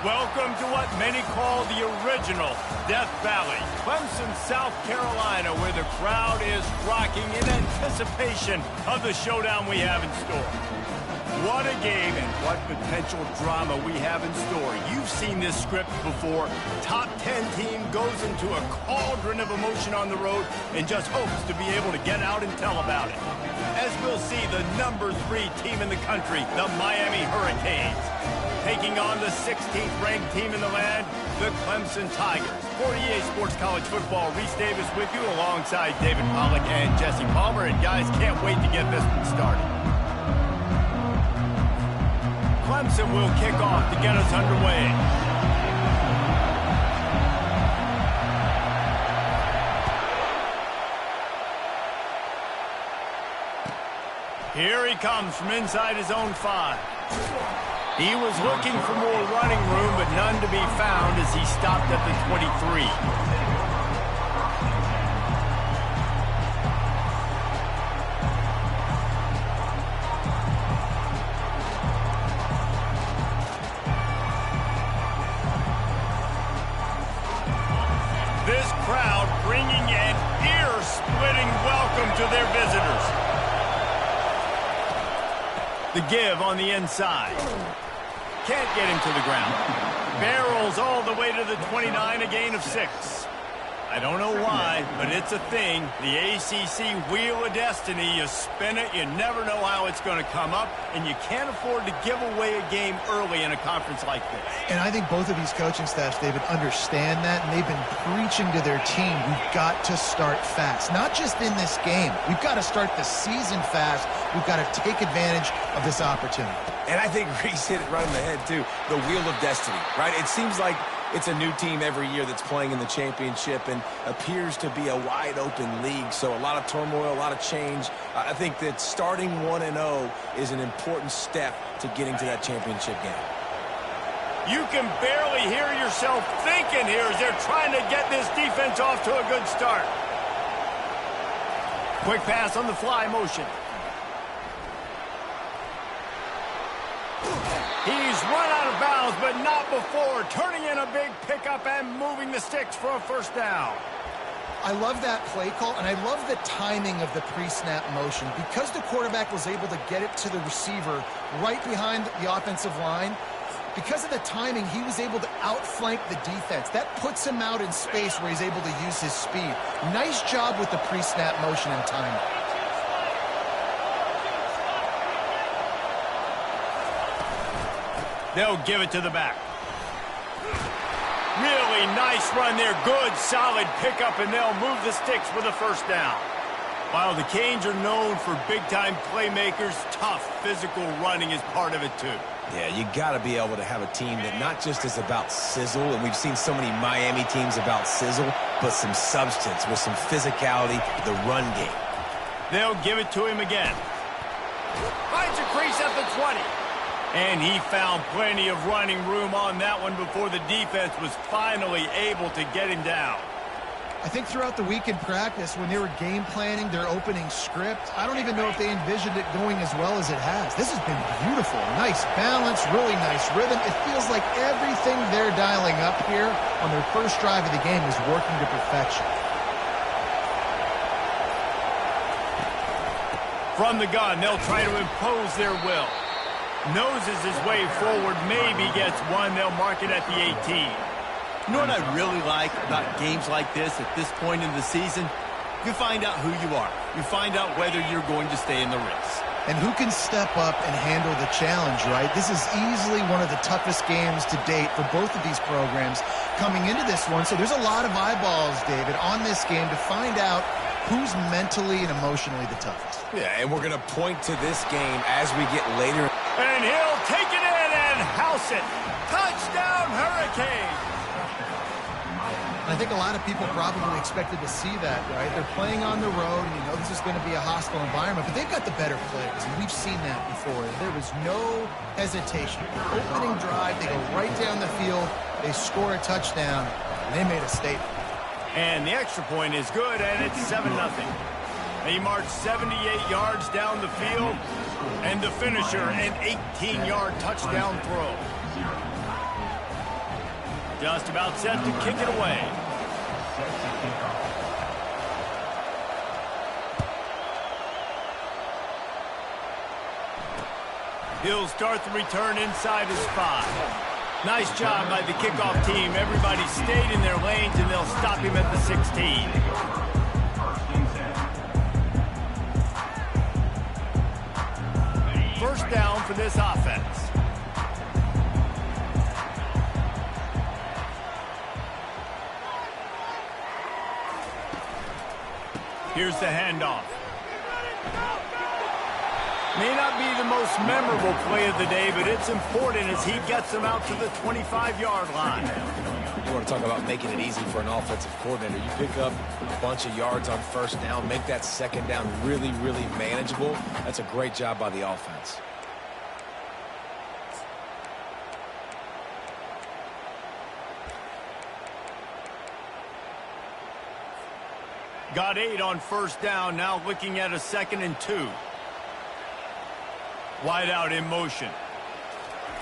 Welcome to what many call the original Death Valley, Clemson, South Carolina, where the crowd is rocking in anticipation of the showdown we have in store. What a game and what potential drama we have in store. You've seen this script before. Top 10 team goes into a cauldron of emotion on the road and just hopes to be able to get out and tell about it. As we'll see, the number 3 team in the country, the Miami Hurricanes, taking on the 16th ranked team in the land, the Clemson Tigers. For EA Sports College Football, Reese Davis with you alongside David Pollack and Jesse Palmer. And guys, can't wait to get this one started. Clemson will kick off to get us underway. Here he comes from inside his own 5. He was looking for more running room, but none to be found as he stopped at the 23. This crowd bringing an ear-splitting welcome to their visitors. The give on the inside. Can't get him to the ground. Barrels all the way to the 29, a gain of 6. I don't know why, but it's a thing. The ACC Wheel of Destiny, you spin it, you never know how it's going to come up, and you can't afford to give away a game early in a conference like this. And I think both of these coaching staffs, David, understand that, and they've been preaching to their team, we've got to start fast. Not just in this game. We've got to start the season fast. We've got to take advantage of this opportunity. And I think Reese hit it right in the head, too. The Wheel of Destiny, right? It seems like it's a new team every year that's playing in the championship and appears to be a wide-open league. So a lot of turmoil, a lot of change. I think that starting 1-0 is an important step to getting to that championship game. You can barely hear yourself thinking here as they're trying to get this defense off to a good start. Quick pass on the fly motion. He's run out of bounds, but not before turning in a big pickup and moving the sticks for a first down. I love that play call, and I love the timing of the pre-snap motion. Because the quarterback was able to get it to the receiver right behind the offensive line, because of the timing, he was able to outflank the defense. That puts him out in space where he's able to use his speed. Nice job with the pre-snap motion and timing. They'll give it to the back. Really nice run there. Good, solid pickup, and they'll move the sticks for the first down. While the Canes are known for big-time playmakers, tough physical running is part of it, too. Yeah, you got to be able to have a team that not just is about sizzle, and we've seen so many Miami teams about sizzle, but some substance with some physicality, the run game. They'll give it to him again. Finds a crease at the 20. And he found plenty of running room on that one before the defense was finally able to get him down. I think throughout the week in practice, when they were game planning their opening script, I don't even know if they envisioned it going as well as it has. This has been beautiful. Nice balance, really nice rhythm. It feels like everything they're dialing up here on their first drive of the game is working to perfection. From the gun, they'll try to impose their will. Noses his way forward, maybe gets one. They'll mark it at the 18. You know what I really like about games like this at this point in the season? You find out who you are. You find out whether you're going to stay in the race. And who can step up and handle the challenge, right? This is easily one of the toughest games to date for both of these programs coming into this one. So there's a lot of eyeballs, David, on this game to find out who's mentally and emotionally the toughest. Yeah, and we're going to point to this game as we get later. And he'll take it in and house it. Touchdown, Hurricanes. I think a lot of people probably expected to see that, right? They're playing on the road, and you know this is going to be a hostile environment, but they've got the better players, and we've seen that before. There was no hesitation. Opening drive, they go right down the field, they score a touchdown, and they made a statement. And the extra point is good, and it's 7-0. He marched 78 yards down the field, and the finisher, an 18-yard touchdown throw. Just about set to kick it away. He'll start the return inside his 5. Nice job by the kickoff team. Everybody stayed in their lanes, and they'll stop him at the 16. First down for this offense. Here's the handoff. May not be the most memorable play of the day, but it's important as he gets them out to the 25-yard line. You want to talk about making it easy for an offensive coordinator. You pick up a bunch of yards on first down, make that second down really, really manageable. That's a great job by the offense. Got 8 on first down, now looking at a 2nd and 2. Wide out in motion.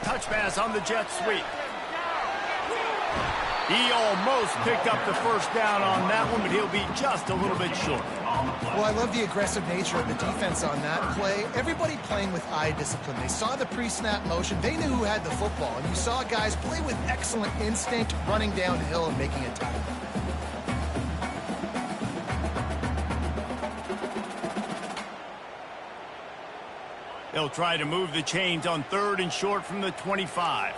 Touch pass on the jet sweep. He almost picked up the first down on that one, but he'll be just a little bit short. Well, I love the aggressive nature of the defense on that play. Everybody playing with eye discipline. They saw the pre-snap motion. They knew who had the football. And you saw guys play with excellent instinct, running downhill and making a tackle. They'll try to move the chains on 3rd and short from the 25.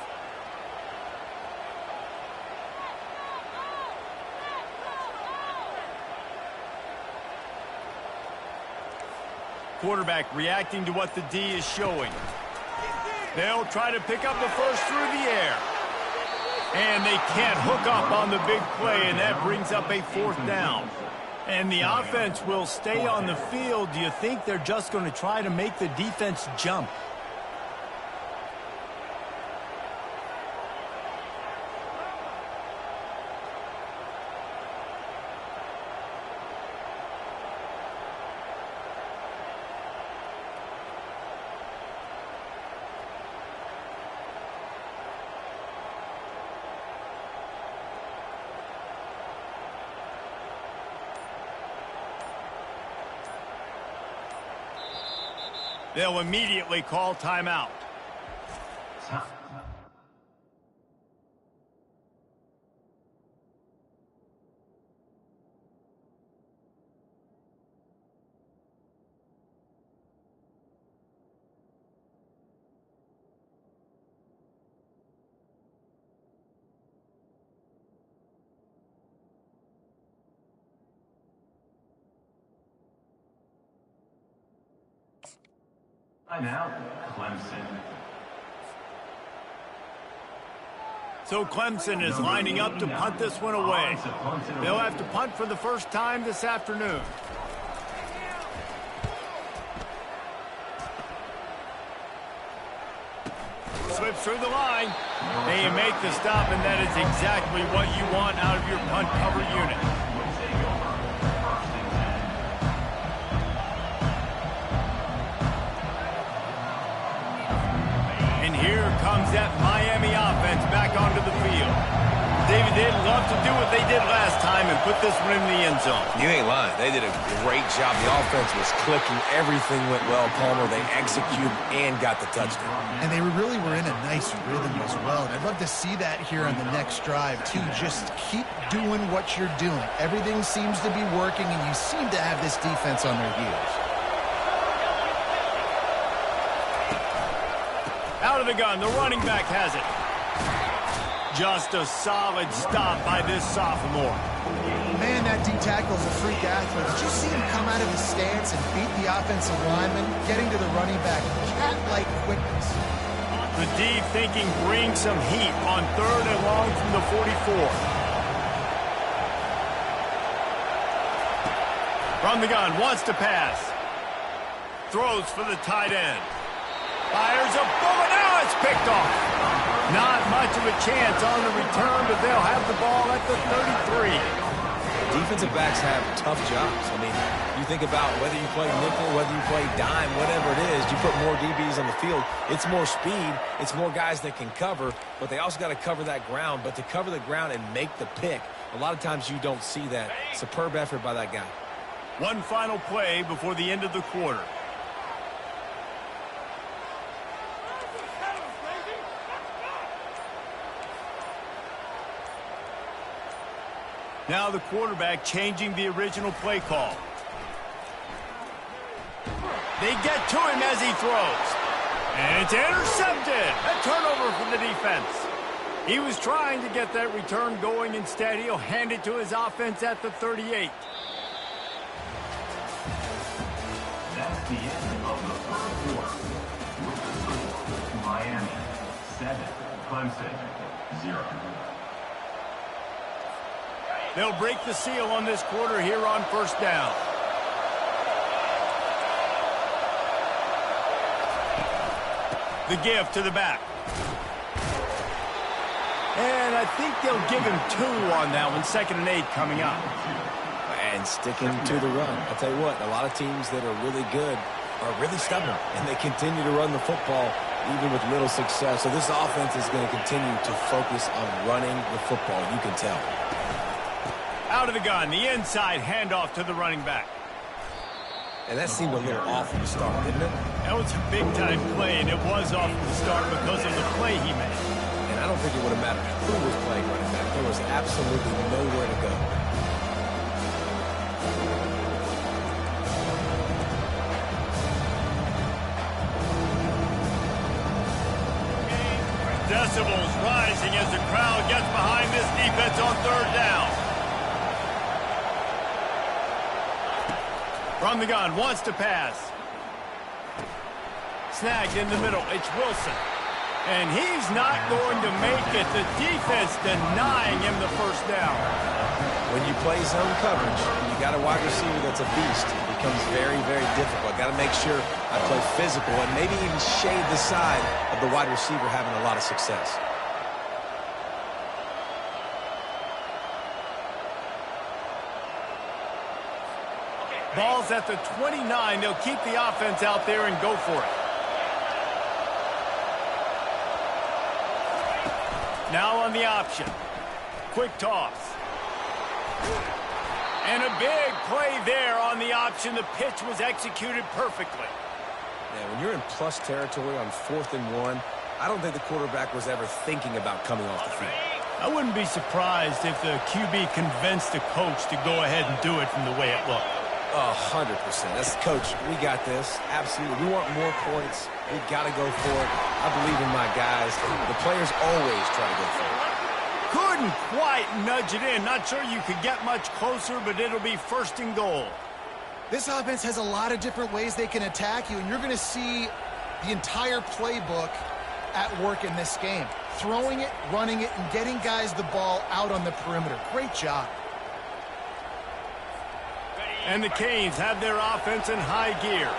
Quarterback reacting to what the D is showing. They'll try to pick up the first through the air. And they can't hook up on the big play, and that brings up a 4th down. And the offense will stay on the field. Do you think they're just going to try to make the defense jump? They'll immediately call timeout. Now, Clemson. So Clemson is lining up to punt this one away. They'll have to punt for the first time this afternoon. Slips through the line. They make the stop, and that is exactly what you want out of your punt cover unit. Here comes that Miami offense back onto the field. David, they'd love to do what they did last time and put this one in the end zone. You ain't lying. They did a great job. The offense was clicking. Everything went well, Palmer. They executed and got the touchdown. And they really were in a nice rhythm as well. And I'd love to see that here on the next drive, too. Just keep doing what you're doing. Everything seems to be working, and you seem to have this defense on their heels. Out of the gun, the running back has it. Just a solid stop by this sophomore. Man, that D-tackle is a freak athlete. Did you see him come out of his stance and beat the offensive lineman, getting to the running back? Cat-like quickness. The D thinking bring some heat on 3rd and long from the 44. From the gun, wants to pass. Throws for the tight end. Fires a bullet. Now it's picked off. Not much of a chance on the return, but they'll have the ball at the 33. Defensive backs have tough jobs. I mean, you think about whether you play nickel, whether you play dime, whatever it is, you put more DBs on the field. It's more speed. It's more guys that can cover, but they also got to cover that ground. But to cover the ground and make the pick, a lot of times you don't see that. Superb effort by that guy. One final play before the end of the quarter. Now the quarterback changing the original play call. They get to him as he throws. And it's intercepted. A turnover from the defense. He was trying to get that return going. Instead, he'll hand it to his offense at the 38. That's the end of the first quarter. With the score, Miami 7, Clemson 0. They'll break the seal on this quarter here on first down. The give to the back. And I think they'll give him 2 on that one. 2nd and 8 coming up. And sticking to the run. I'll tell you what, a lot of teams that are really good are really stubborn, and they continue to run the football even with little success. So this offense is going to continue to focus on running the football. You can tell. Out of the gun, the inside handoff to the running back. And that seemed a little off from the start, didn't it? That was a big-time play, and it was off from the start because of the play he made. And I don't think it would have mattered who was playing running back. There was absolutely nowhere to go. Decibels rising as the crowd gets behind this defense on 3rd down. From the gun, wants to pass. Snagged in the middle, it's Wilson. And he's not going to make it. The defense denying him the first down. When you play zone coverage, and you got a wide receiver that's a beast, it becomes very, very difficult. Got to make sure I play physical and maybe even shade the side of the wide receiver having a lot of success. Ball's at the 29. They'll keep the offense out there and go for it. Now on the option. Quick toss. And a big play there on the option. The pitch was executed perfectly. Yeah, when you're in plus territory on 4th and 1, I don't think the quarterback was ever thinking about coming off the field. I wouldn't be surprised if the QB convinced the coach to go ahead and do it from the way it looked. 100%. That's coach. We got this. Absolutely. We want more points. We got to go for it. I believe in my guys. The players always try to go for it. Couldn't quite nudge it in. Not sure you could get much closer, but it'll be 1st and goal. This offense has a lot of different ways they can attack you, and you're going to see the entire playbook at work in this game. Throwing it, running it, and getting guys the ball out on the perimeter. Great job. And the Canes have their offense in high gear.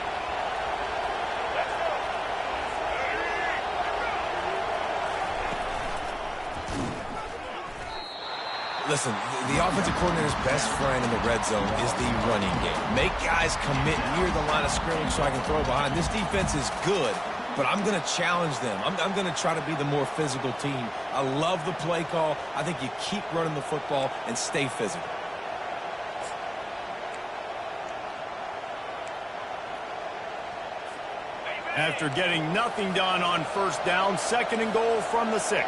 Listen, the offensive coordinator's best friend in the red zone is the running game. Make guys commit near the line of scrimmage so I can throw behind. This defense is good, but I'm going to challenge them. I'm going to try to be the more physical team. I love the play call. I think you keep running the football and stay physical. After getting nothing done on 1st down, 2nd and goal from the 6.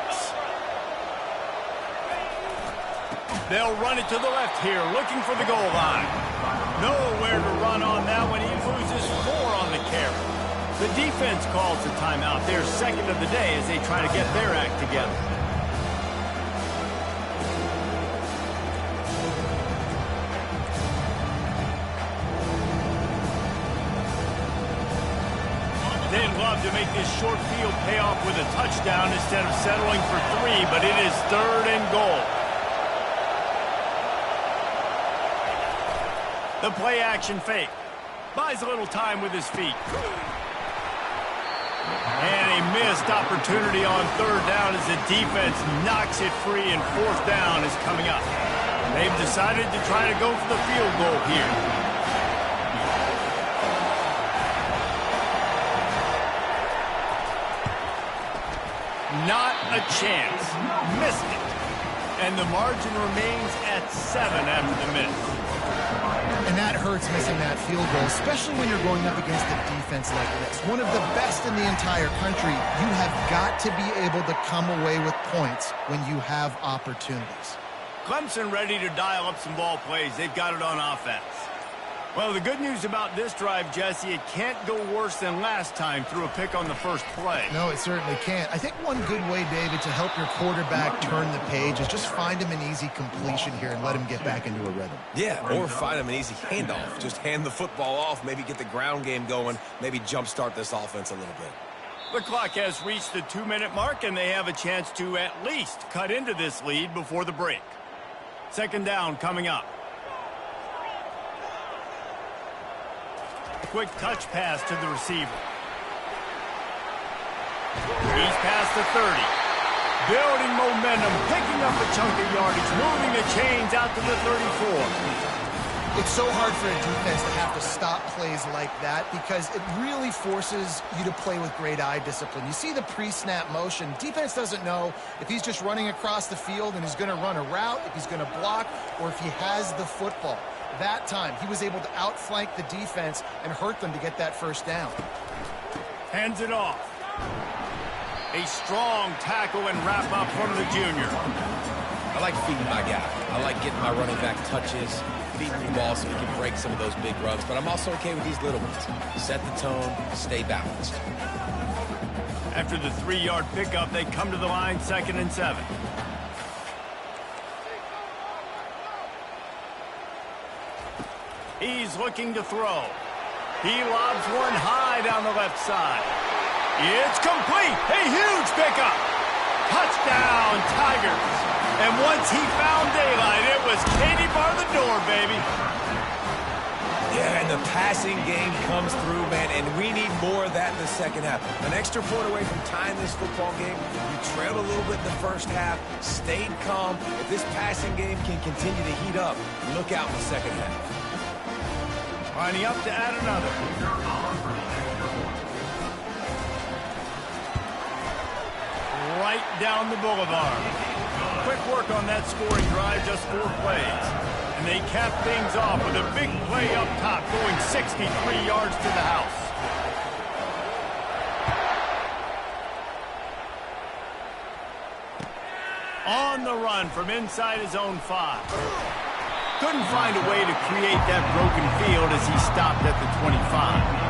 They'll run it to the left here, looking for the goal line. Nowhere to run on that one. He loses 4 on the carry. The defense calls the timeout. Their 2nd of the day as they try to get their act together. They'd love to make this short field pay off with a touchdown instead of settling for 3, but it is 3rd and goal. The play action fake. Buys a little time with his feet. And a missed opportunity on 3rd down as the defense knocks it free, and 4th down is coming up. They've decided to try to go for the field goal here. Not a chance. Missed it. And the margin remains at 7 after the miss. And that hurts, missing that field goal, especially when you're going up against a defense like this. One of the best in the entire country. You have got to be able to come away with points when you have opportunities. Clemson ready to dial up some ball plays. They've got it on offense. Well, the good news about this drive, Jesse, it can't go worse than last time through a pick on the first play. No, it certainly can't. I think one good way, David, to help your quarterback turn the page is just find him an easy completion here and let him get back into a rhythm. Yeah, or find him an easy handoff. Just hand the football off, maybe get the ground game going, maybe jumpstart this offense a little bit. The clock has reached the 2-minute mark, and they have a chance to at least cut into this lead before the break. Second down coming up. Quick touch pass to the receiver. He's past the 30. Building momentum, picking up a chunk of yardage, moving the chains out to the 34. It's so hard for a defense to have to stop plays like that because it really forces you to play with great eye discipline. You see the pre-snap motion. Defense doesn't know if he's just running across the field and he's going to run a route, if he's going to block, or if he has the football. That time, he was able to outflank the defense and hurt them to get that first down. Hands it off. A strong tackle and wrap up from the junior. I like feeding my guy. I like getting my running back touches, feeding the ball so he can break some of those big runs. But I'm also okay with these little ones. Set the tone, stay balanced. After the 3-yard pickup, they come to the line 2nd and 7. He's looking to throw. He lobs one high down the left side. It's complete. A huge pickup. Touchdown, Tigers. And once he found daylight, it was Katie bar the door, baby. Yeah, and the passing game comes through, man, and we need more of that in the second half. An extra point away from tying this football game. You trailed a little bit in the first half, stayed calm. If this passing game can continue to heat up, look out in the second half. Lining up to add another. Right down the boulevard. Quick work on that scoring drive, just 4 plays. And they cap things off with a big play up top, going 63 yards to the house. On the run from inside his own 5. Couldn't find a way to create that broken field as he stopped at the 25.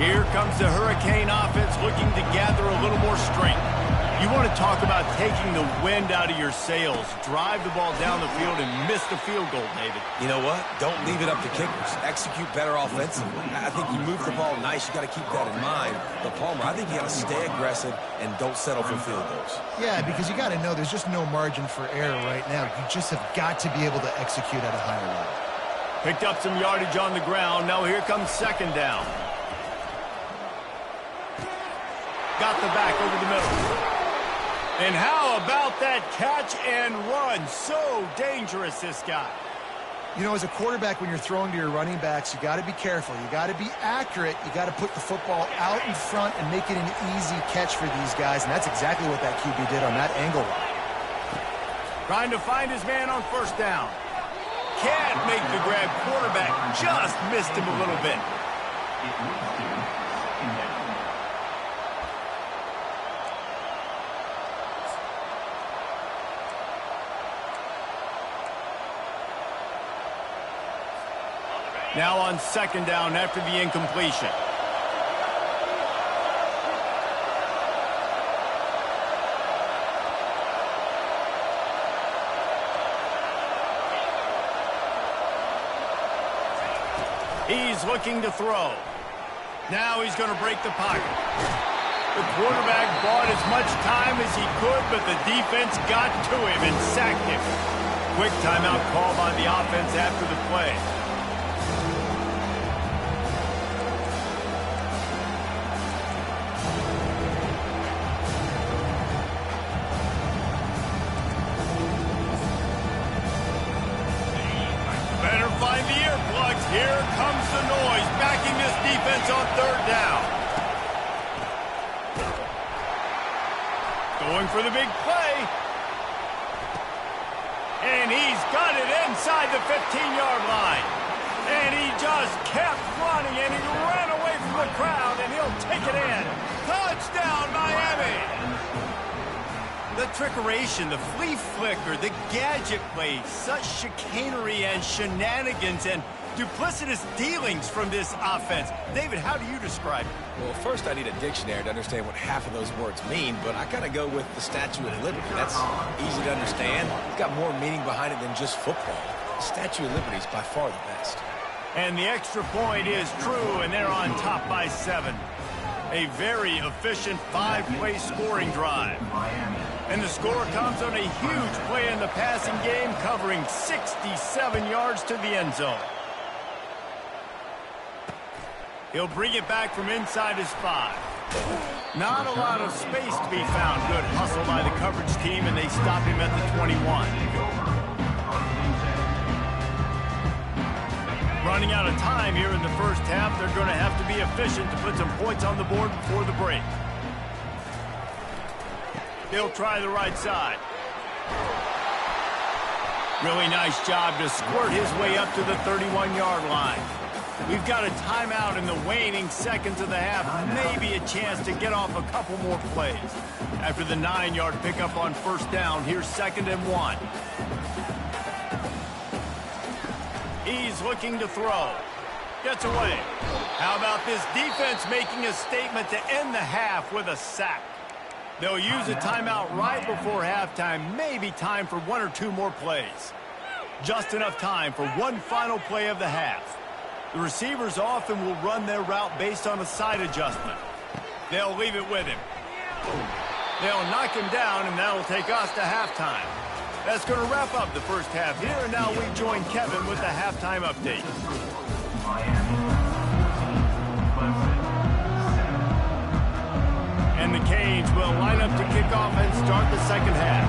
Here comes the Hurricane offense looking to gather a little more strength. You want to talk about taking the wind out of your sails. Drive the ball down the field and miss the field goal, David. You know what? Don't leave it up to kickers. Execute better offensively. I think you move the ball nice. You got to keep that in mind. But Palmer, I think you got to stay aggressive and don't settle for field goals. Yeah, because you got to know there's just no margin for error right now. You just have got to be able to execute at a higher level. Picked up some yardage on the ground. Now here comes 2nd down. Got the back over the middle. And how about that catch and run? So dangerous, this guy. You know, as a quarterback, when you're throwing to your running backs, you got to be careful. You got to be accurate. You got to put the football out in front and make it an easy catch for these guys. And that's exactly what that QB did on that angle. Trying to find his man on 1st down. Can't make the grab. Quarterback just missed him a little bit. Now on 2nd down after the incompletion. He's looking to throw. Now he's going to break the pocket. The quarterback bought as much time as he could, but the defense got to him and sacked him. Quick timeout call by the offense after the play. find the earplugs. Here comes the noise, backing this defense on third down. Going for the big play. And he's got it inside the 15-yard line. And he just kept running, and he ran away from the crowd, and he'll take it in. Touchdown, Miami! The trickeration, the flea flicker, the gadget play, such chicanery and shenanigans and duplicitous dealings from this offense. David, how do you describe it? Well, first I need a dictionary to understand what half of those words mean, but I gotta go with the Statue of Liberty. That's easy to understand. It's got more meaning behind it than just football. The Statue of Liberty is by far the best. And the extra point is true, and they're on top by 7. A very efficient 5-play scoring drive. And the score comes on a huge play in the passing game, covering 67 yards to the end zone. He'll bring it back from inside his 5. Not a lot of space to be found. Good hustle by the coverage team, and they stop him at the 21. Running out of time here in the first half. They're going to have to be efficient to put some points on the board before the break. He'll try the right side. Really nice job to squirt his way up to the 31-yard line. We've got a timeout in the waning seconds of the half. Maybe a chance to get off a couple more plays. After the 9-yard pickup on first down, here's 2nd and 1. He's looking to throw. Gets away. How about this defense making a statement to end the half with a sack? They'll use a timeout right before halftime. Maybe time for 1 or 2 more plays. Just enough time for one final play of the half. The receivers often will run their route based on a side adjustment. They'll leave it with him. They'll knock him down, and that'll take us to halftime. That's going to wrap up the first half here, and now we join Kevin with the halftime update. And the Canes will line up to kick off and start the second half.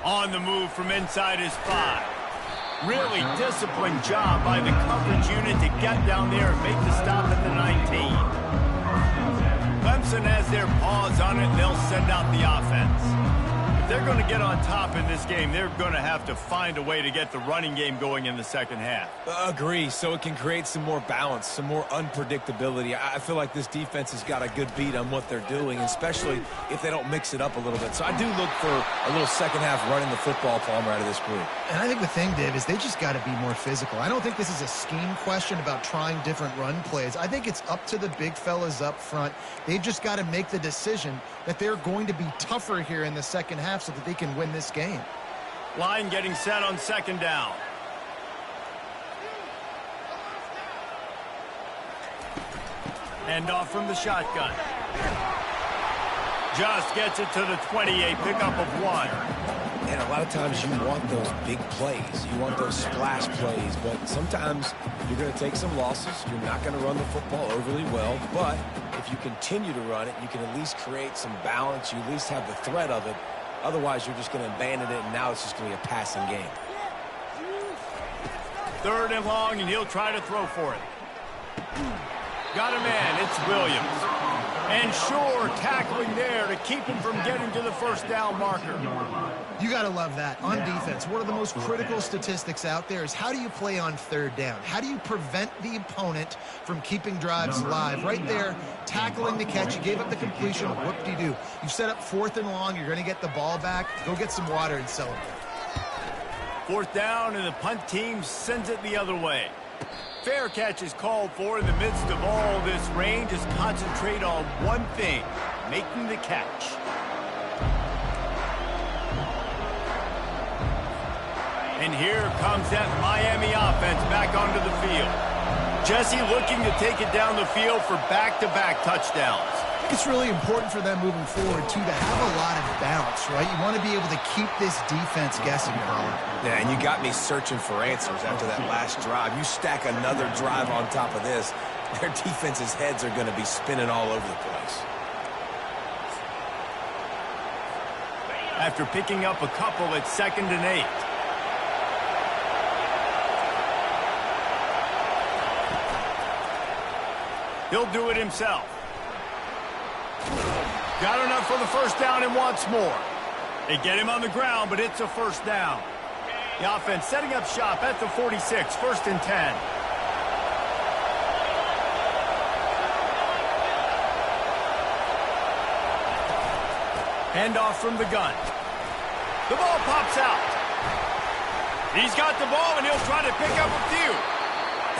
On the move from inside his 5. Really disciplined job by the coverage unit to get down there and make the stop at the 19. Clemson has their paws on it, and they'll send out the offense. If they're going to get on top in this game, they're going to have to find a way to get the running game going in the second half. Agree, so it can create some more balance, some more unpredictability. I feel like this defense has got a good beat on what they're doing, especially if they don't mix it up a little bit. So I do look for a little second half running the football, Palmer, out of this group. And I think the thing, Dave, is they just got to be more physical. I don't think this is a scheme question about trying different run plays. I think it's up to the big fellas up front. They've just got to make the decision that they're going to be tougher here in the second half so that they can win this game. Line getting set on 2nd down. End off from the shotgun. Just gets it to the 28, pickup of 1. And a lot of times you want those big plays. You want those splash plays. But sometimes you're going to take some losses. You're not going to run the football overly well. But if you continue to run it, you can at least create some balance. You at least have the threat of it. Otherwise, you're just going to abandon it, and now it's just going to be a passing game. 3rd and long, and he'll try to throw for it. Got a man. It's Williams. And sure, tackling there to keep him from getting to the first down marker. You got to love that. On defense, one of the most critical statistics out there is how do you play on 3rd down? How do you prevent the opponent from keeping drives alive? Right there, tackling the catch. You gave up the completion. Whoop-de-doo. You've set up 4th and long. You're going to get the ball back. Go get some water and celebrate. 4th down, and the punt team sends it the other way. Fair catch is called for in the midst of all this rain. Just concentrate on one thing, making the catch. And here comes that Miami offense back onto the field. Jesse looking to take it down the field for back-to-back touchdowns. I think it's really important for them moving forward, too, to have a lot of balance, right? You want to be able to keep this defense guessing, Colin. Yeah, and you got me searching for answers after that last drive. You stack another drive on top of this, their defense's heads are going to be spinning all over the place. after picking up a couple at 2nd and 8. He'll do it himself. Got enough for the first down and wants more. They get him on the ground, but it's a first down. The offense setting up shop at the 46, 1st and 10. Handoff from the gun. The ball pops out. He's got the ball, and he'll try to pick up a few.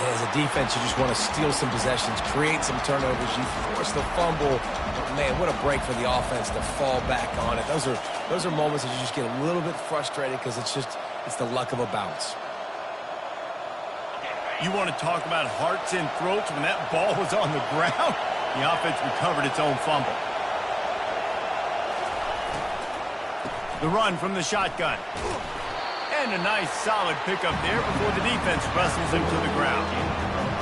As a defense, you just want to steal some possessions, create some turnovers. You force the fumble. But man, what a break for the offense to fall back on it. Those are moments that you just get a little bit frustrated because it's the luck of a bounce. You want to talk about hearts and throats when that ball was on the ground? The offense recovered its own fumble. The run from the shotgun. And a nice, solid pickup there before the defense wrestles him to the ground.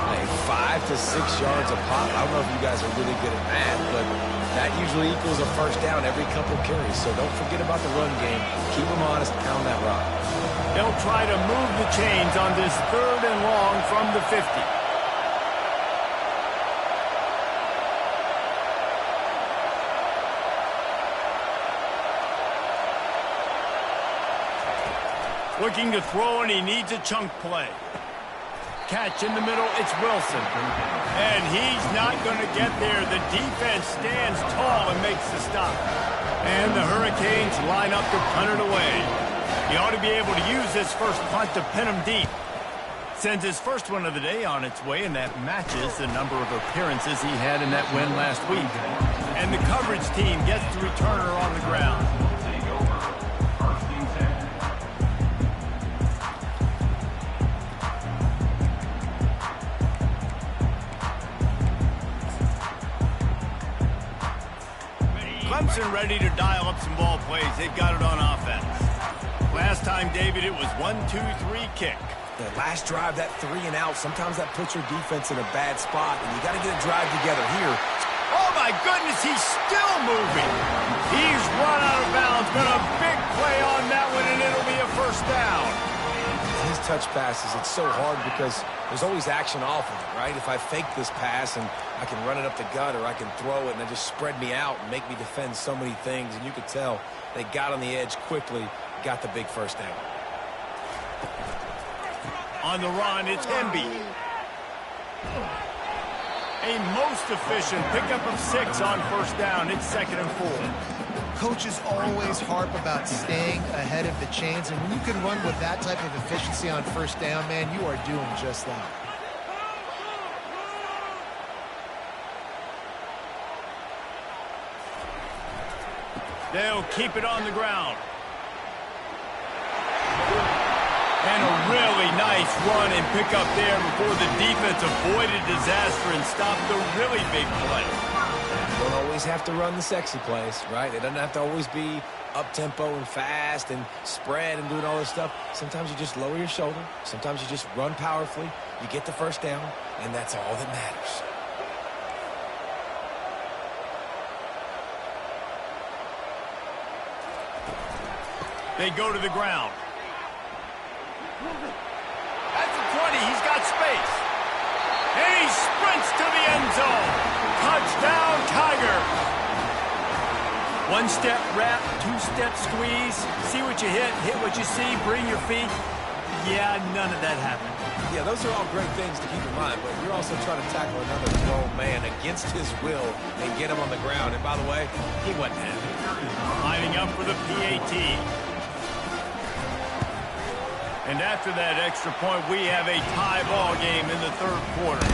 Hey, 5 to 6 yards a pop. I don't know if you guys are really good at math, but that usually equals a first down every couple carries. So don't forget about the run game. Keep them honest, pound that rock. They'll try to move the chains on this 3rd and long from the 50. Looking to throw, and he needs a chunk play. Catch in the middle, it's Wilson. And he's not going to get there. The defense stands tall and makes the stop. And the Hurricanes line up to punt it away. He ought to be able to use this first punt to pin him deep. Sends his first one of the day on its way, and that matches the number of appearances he had in that win last week. And the coverage team gets the returner on the ground. Clemson ready to dial up some ball plays. They've got it on offense. Last time, David, it was 1-2-3 kick. The last drive, that 3 and out, sometimes that puts your defense in a bad spot, and you got to get a drive together here. Oh, my goodness, he's still moving. He's run out of bounds, but a big play on that one, and it'll be a first down. These touch passes, it's so hard because there's always action off of it, right? If I fake this pass and I can run it up the gut or I can throw it and it just spread me out and make me defend so many things, and you could tell they got on the edge quickly, got the big first down. On the run, it's Hemby. A most efficient pickup of 6 on first down. It's 2nd and 4. Coaches always harp about staying ahead of the chains, and when you can run with that type of efficiency on first down, man, you are doing just that. They'll keep it on the ground. And a really nice run and pick up there before the defense avoided disaster and stopped the really big play. You don't always have to run the sexy plays, right? It doesn't have to always be up-tempo and fast and spread and doing all this stuff. Sometimes you just lower your shoulder. Sometimes you just run powerfully. You get the first down, and that's all that matters. They go to the ground. At the 20, he's got space. And he sprints to the end zone. Touchdown, Tiger. One-step wrap, two-step squeeze. See what you hit what you see, bring your feet. Yeah, none of that happened. Yeah, those are all great things to keep in mind, but you're also trying to tackle another grown man against his will and get him on the ground. And by the way, he wasn't happy. Lining up for the PAT. And after that extra point, we have a tie ball game in the 3rd quarter.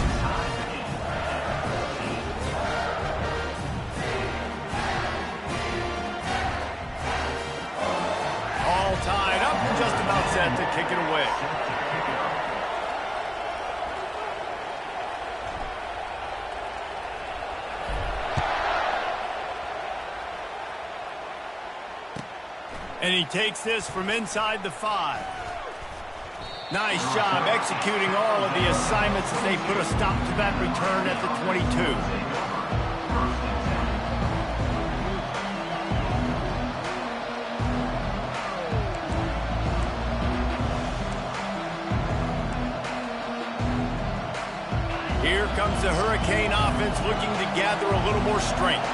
All tied up and just about set to kick it away. And he takes this from inside the 5. Nice job executing all of the assignments as they put a stop to that return at the 22. comes the Hurricane offense looking to gather a little more strength.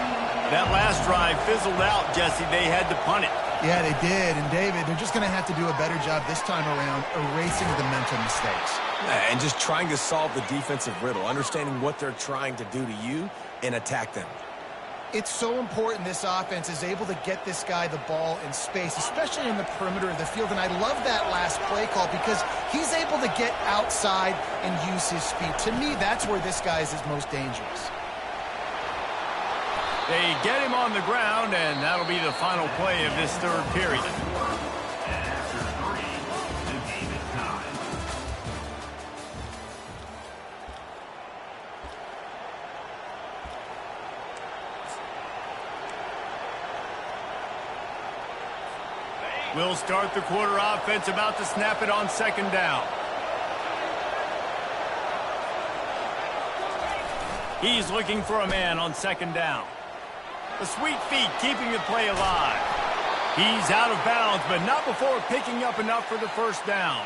That last drive fizzled out, Jesse. They had to punt it. Yeah, they did. And, David, they're just going to have to do a better job this time around erasing the mental mistakes. And just trying to solve the defensive riddle, understanding what they're trying to do to you and attack them. It's so important this offense is able to get this guy the ball in space, especially in the perimeter of the field. And I love that last play call because he's able to get outside and use his speed. To me, that's where this guy is his most dangerous. They get him on the ground, and that'll be the final play of this third period. And after 3, the game is tied. We'll start the quarter offense, about to snap it on second down. He's looking for a man on second down. The sweet feet keeping the play alive. He's out of bounds, but not before picking up enough for the first down.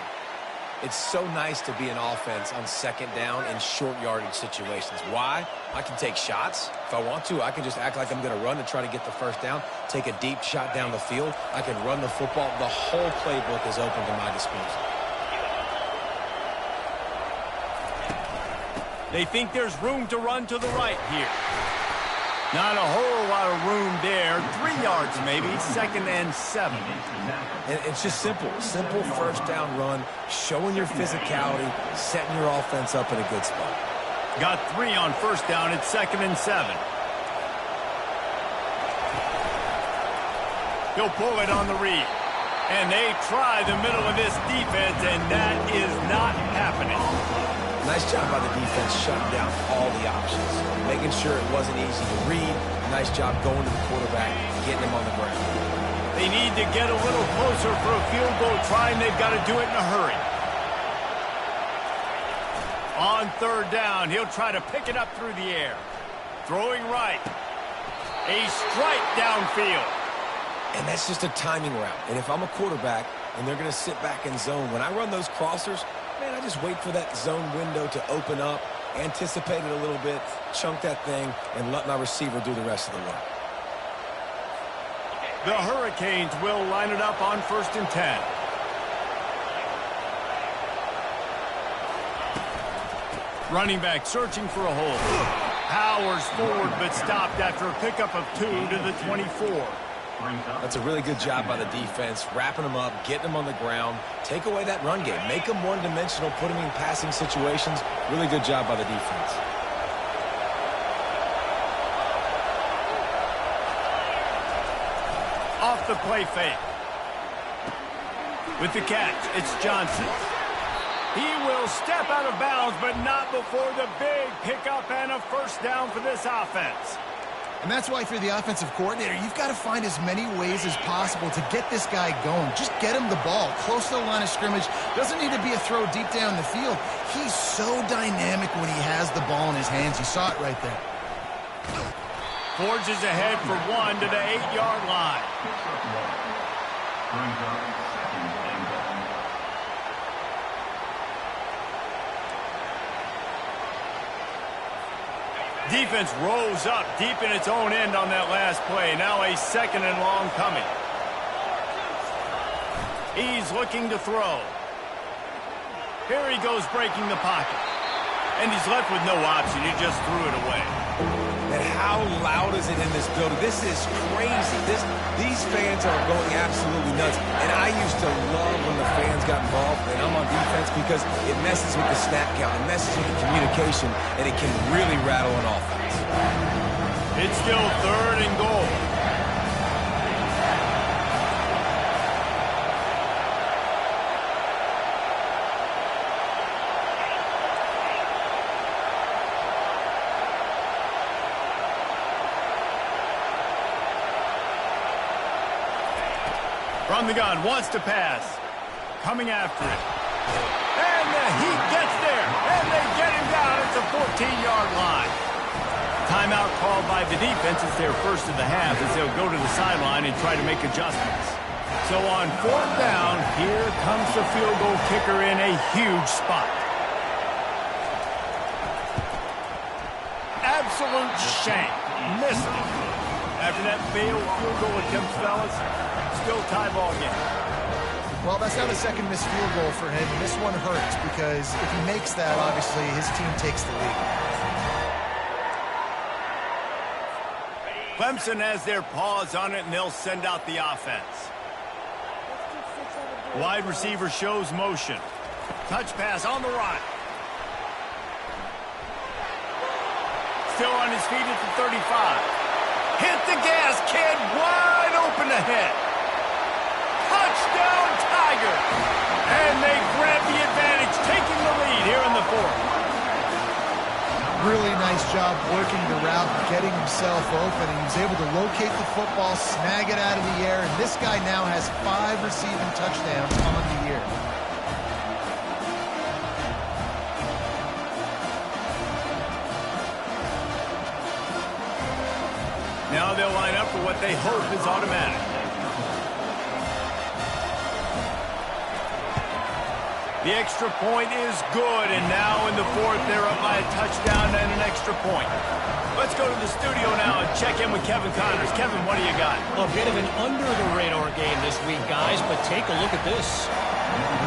It's so nice to be an offense on second down in short yardage situations. Why? I can take shots. If I want to, I can just act like I'm going to run to try to get the first down, take a deep shot down the field. I can run the football. The whole playbook is open to my disposal. They think there's room to run to the right here. Not a whole lot of room there. 3 yards maybe, 2nd and 7. And it's just simple. Simple first down run, showing your physicality, setting your offense up in a good spot. Got 3 on first down. It's 2nd and 7. He'll pull it on the read. And they try the middle of this defense, and that is not happening. Nice job by the defense shutting down all the options, making sure it wasn't easy to read. Nice job going to the quarterback, getting him on the ground. They need to get a little closer for a field goal try, and they've got to do it in a hurry. On third down, he'll try to pick it up through the air. Throwing right. A strike downfield. And that's just a timing route. And if I'm a quarterback and they're going to sit back in zone, when I run those crossers, man, I just wait for that zone window to open up, anticipate it a little bit, chunk that thing, and let my receiver do the rest of the work. The Hurricanes will line it up on 1st and 10. Running back searching for a hole. Powers forward but stopped after a pickup of 2 to the 24. That's a really good job by the defense, wrapping them up, getting them on the ground, take away that run game, make them one-dimensional, put them in passing situations. Really good job by the defense. Off the play fake. With the catch, it's Johnson. He will step out of bounds, but not before the big pickup and a first down for this offense. And that's why, if you're the offensive coordinator, you've got to find as many ways as possible to get this guy going. Just get him the ball close to the line of scrimmage. Doesn't need to be a throw deep down the field. He's so dynamic when he has the ball in his hands. You saw it right there. Forges ahead for 1 to the 8-yard line. Brings up 2nd and goal. Defense rolls up deep in its own end on that last play. Now a 2nd and long coming. He's looking to throw. Here he goes breaking the pocket. And he's left with no option. He just threw it away. And how loud is it in this building? This is crazy. These fans are going absolutely nuts. And I used to love when the fans got involved, and I'm on defense, because it messes with the snap count, it messes with the communication, and it can really rattle an offense. It's still 3rd and goal. From the gun, wants to pass. Coming after it. And he gets there. And they get him down at the 14-yard line. Timeout called by the defense. It's their first of the half as they'll go to the sideline and try to make adjustments. So on 4th down, here comes the field goal kicker in a huge spot. absolute shank. Missed it. After that failed field goal attempt, fellas, still tie ball game. Well, that's now the second missed field goal for him, and this one hurts because if he makes that, obviously his team takes the lead. Clemson has their paws on it, and they'll send out the offense. Wide receiver shows motion. Touch pass on the run. Still on his feet at the 35. Hit the gas, kid. Wide open ahead. Touchdown, Tiger. And they grab the advantage, taking the lead here in the fourth. Really nice job working the route, getting himself open. He was able to locate the football, snag it out of the air, and this guy now has 5 receiving touchdowns on the year. Now they'll line up for what they hope is automatic. The extra point is good, and now in the fourth, they're up by a touchdown and an extra point. Let's go to the studio now and check in with Kevin Connors. Kevin, what do you got? A bit of an under-the-radar game this week, guys, but take a look at this.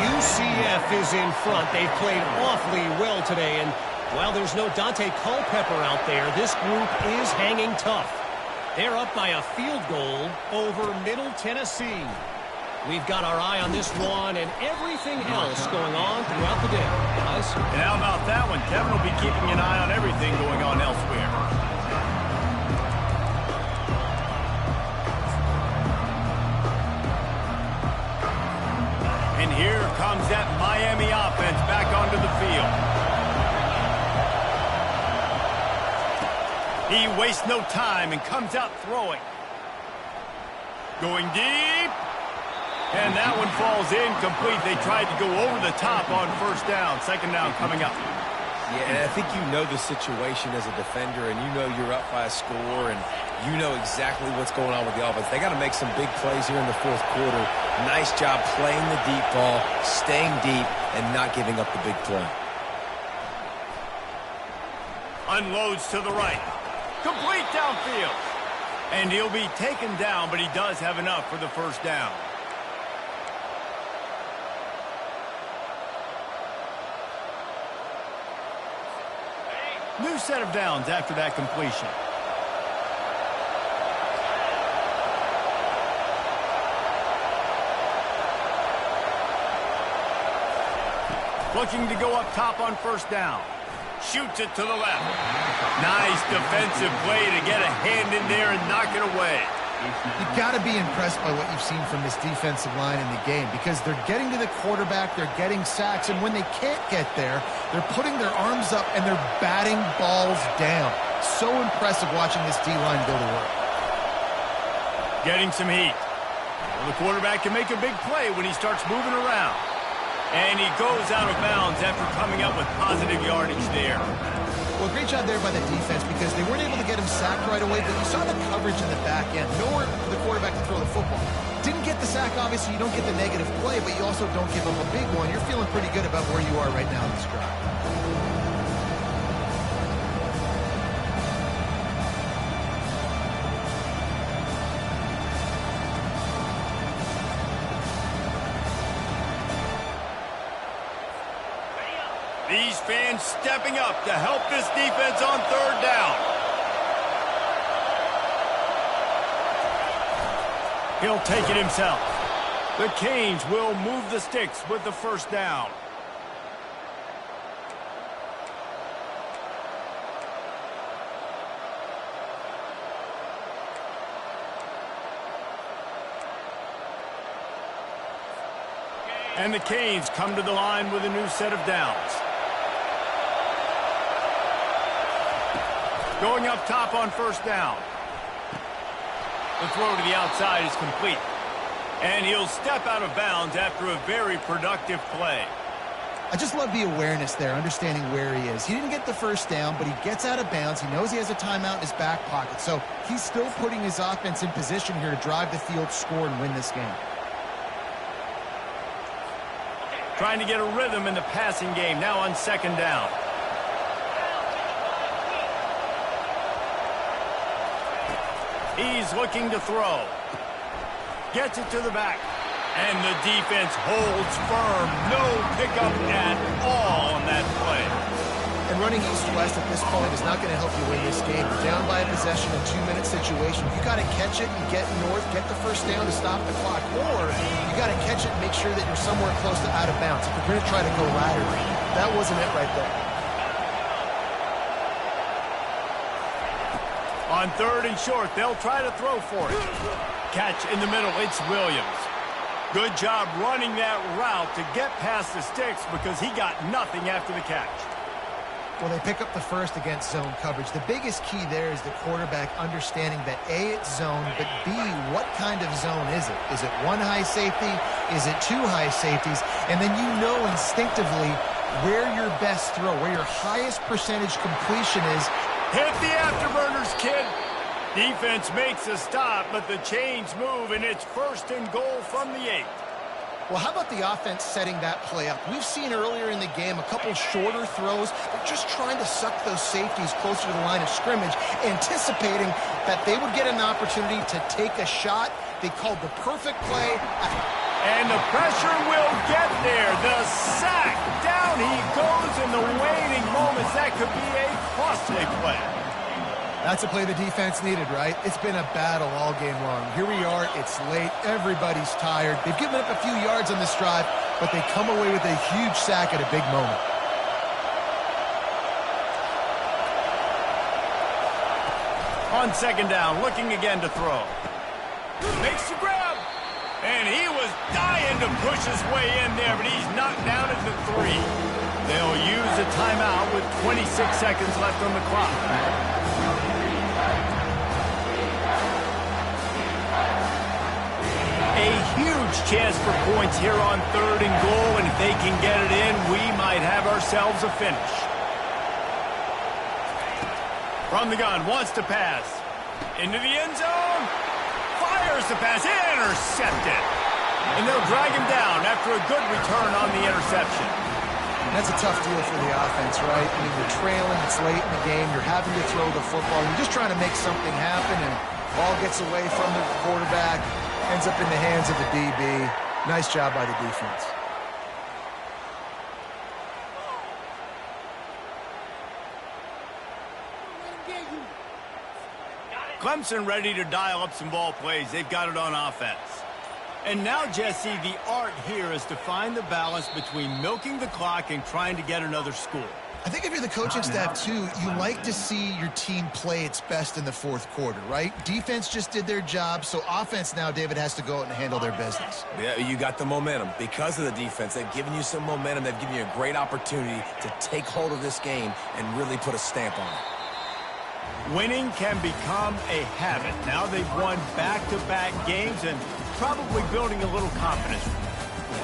UCF is in front. They've played awfully well today, and while there's no Dante Culpepper out there, this group is hanging tough. They're up by a field goal over Middle Tennessee. We've got our eye on this one and everything else going on throughout the day, guys. And how about that one? Kevin will be keeping an eye on everything going on elsewhere. And here comes that Miami offense back onto the field. He wastes no time and comes out throwing. Going deep. And that one falls incomplete. They tried to go over the top on first down. Second down coming up. Yeah, and I think you know the situation as a defender, and you know you're up by a score, and you know exactly what's going on with the offense. They got to make some big plays here in the fourth quarter. Nice job playing the deep ball, staying deep, and not giving up the big play. Unloads to the right. Complete downfield. And he'll be taken down, but he does have enough for the first down. New set of downs after that completion. Looking to go up top on first down. Shoots it to the left. Nice defensive play to get a hand in there and knock it away. You've got to be impressed by what you've seen from this defensive line in the game because they're getting to the quarterback, they're getting sacks, and when they can't get there, they're putting their arms up and they're batting balls down. So impressive watching this D-line go to work. Getting some heat. Well, the quarterback can make a big play when he starts moving around. And he goes out of bounds after coming up with positive yardage there. Well, great job there by the defense because they weren't able to get him sacked right away, but you saw the coverage in the back end. Nowhere for the quarterback to throw the football. Didn't get the sack, obviously. You don't get the negative play, but you also don't give up a big one. You're feeling pretty good about where you are right now in this drive. These fans stepping up to help this defense on third down. He'll take it himself. The Canes will move the sticks with the first down. And the Canes come to the line with a new set of downs. Going up top on first down. The throw to the outside is complete. And he'll step out of bounds after a very productive play. I just love the awareness there, understanding where he is. He didn't get the first down, but he gets out of bounds. He knows he has a timeout in his back pocket. So he's still putting his offense in position here to drive the field, score, and win this game. Trying to get a rhythm in the passing game now on second down. He's looking to throw. Gets it to the back. And the defense holds firm. No pickup at all on that play. And running east-west at this point is not going to help you win this game. You're down by a possession, a 2-minute situation. You got to catch it and get north, get the first down to stop the clock. Or you got to catch it and make sure that you're somewhere close to out of bounds. If you're going to try to go laterally, that wasn't it right there. On 3rd and short, they'll try to throw for it. Catch in the middle, it's Williams. Good job running that route to get past the sticks because he got nothing after the catch. Well, they pick up the first against zone coverage. The biggest key there is the quarterback understanding that A, it's zone, but B, what kind of zone is it? Is it one high safety? Is it two high safeties? And then you know instinctively where your best throw, where your highest percentage completion is. Hit the afterburners, kid. Defense makes a stop, but the chains move, and it's 1st and goal from the 8. Well, how about the offense setting that play up? We've seen earlier in the game a couple shorter throws. They're just trying to suck those safeties closer to the line of scrimmage, anticipating that they would get an opportunity to take a shot. They called the perfect play. And the pressure will get there. The sack. Down he goes in the waning moments. That could be a costly play. That's a play the defense needed, right? It's been a battle all game long. Here we are. It's late. Everybody's tired. They've given up a few yards on this drive, but they come away with a huge sack at a big moment. On 2nd down, looking again to throw. Makes the grab. And he was dying to push his way in there, but he's knocked down at the 3. They'll use a timeout with 26 seconds left on the clock. A huge chance for points here on 3rd and goal, and if they can get it in, we might have ourselves a finish. From the gun, wants to pass. Into the end zone. Fires the pass. Intercepted. And they'll drag him down after a good return on the interception. That's a tough deal for the offense, right? I mean, you're trailing, it's late in the game, you're having to throw the football, you're just trying to make something happen, and ball gets away from the quarterback, ends up in the hands of the DB. Nice job by the defense. Clemson ready to dial up some ball plays. They've got it on offense. And now, Jesse, the art here is to find the balance between milking the clock and trying to get another score. I think if you're the coaching staff, too, you like to see your team play its best in the 4th quarter, right? Defense just did their job, so offense now, David, has to go out and handle their business. Yeah, you got the momentum. Because of the defense, they've given you some momentum. They've given you a great opportunity to take hold of this game and really put a stamp on it. Winning can become a habit. Now they've won back-to-back games and probably building a little confidence.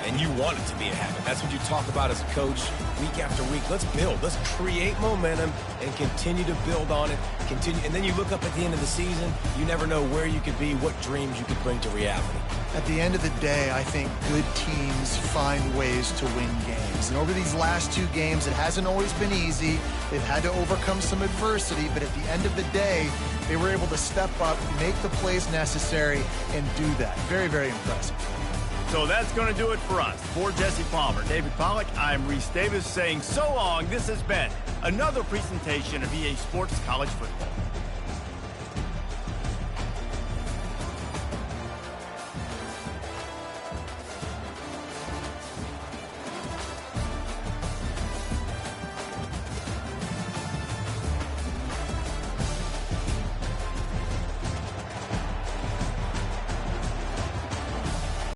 And you want it to be a habit. That's what you talk about as a coach week after week. Let's build. Let's create momentum and continue to build on it. And then you look up at the end of the season, you never know where you could be, what dreams you could bring to reality. At the end of the day, I think good teams find ways to win games. And over these last 2 games, it hasn't always been easy. They've had to overcome some adversity, but at the end of the day, they were able to step up, make the plays necessary, and do that. Very, very impressive. So that's going to do it for us. For Jesse Palmer, David Pollack, I'm Reese Davis saying so long. This has been another presentation of EA Sports College Football.